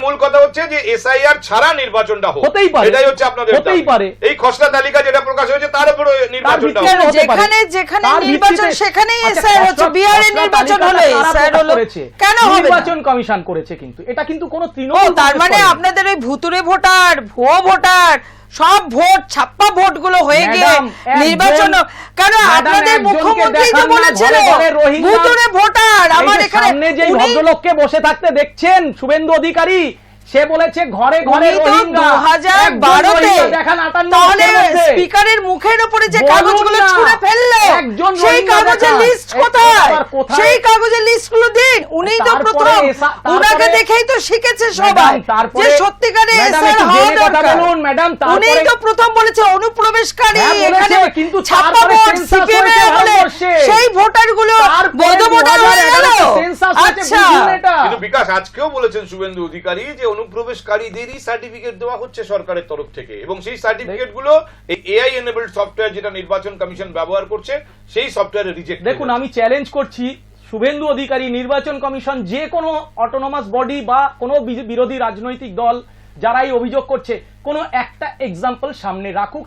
মূল কথা হচ্ছে যে এসআইআর ছাড়া নির্বাচনটা হোক, হতেই পারে, এটাই হচ্ছে আপনাদের হতেই পারে। এই খসড়া তালিকা যেটা প্রকাশ হয়েছে তার উপরে নির্বাচনটা হোক। যেখানে যেখানে নির্বাচন সেখানেই এসআইআর হচ্ছে, বিহারে নির্বাচন হলে এসআইআর হলো কেন হবে? নির্বাচন কমিশন করেছে, কিন্তু এটা কিন্তু কোনো তৃণমূল। তার মানে আপনাদের ওই ভুতুরে ভোটার, ভুয়ো ভোটার, সব ভোট ছাপ্পা ভোট গুলো হয়ে গিয়ে নির্বাচন, কেন আপনাদের মুখ্যমন্ত্রী তো বলেছিলেন ভুতুরে ভোটার। আমার এখানে যে ভদ্রলোককে বসে থাকতে দেখছেন শুভেন্দু অধিকারী, সে বলেছে ঘরে ঘরে রোহিঙ্গা। 2012-তে তাহলে স্পিকারের মুখের উপরে যে কাগজগুলো ছুঁড়ে ফেললো সেই কাগজের লিস্ট কোথায়? সেই কাগজের লিস্টগুলো দিন। উনি তো প্রথম, উনাকে দেখেই তো শিখেছে সবাই যে সত্যিকারে এসআইআর হওয়া দরকার। উনি তো প্রথম বলেছে অনুপ্রবেশকারী এখানে ছাপ্পা ভোট সিপিএম এর হলে সেই ভোটারগুলো বৈধ ভোটার হয়ে গেল। আচ্ছা, কিন্তু বিকাশ আজকেও বলেছেন শুভেন্দু অধিকারী যে অনুপ্রবেশকারীদেরই সার্টিফিকেট দেওয়া হচ্ছে সরকারের তরফ থেকে, এবং সেই সার্টিফিকেট গুলো এই এআই এনেবলড সফটওয়্যার যেটা নির্বাচন কমিশন ব্যবহার করছে সেই সফটওয়্যারে রিজেক্ট। দেখুন, আমি চ্যালেঞ্জ করছি শুভেন্দু অধিকারী, নির্বাচন কমিশন যে কোনো অটোনমাস বডি বা কোনো বিরোধী রাজনৈতিক দল যারা এই অভিযোগ করছে, কোনো একটা এক্সাম্পল সামনে রাখুক।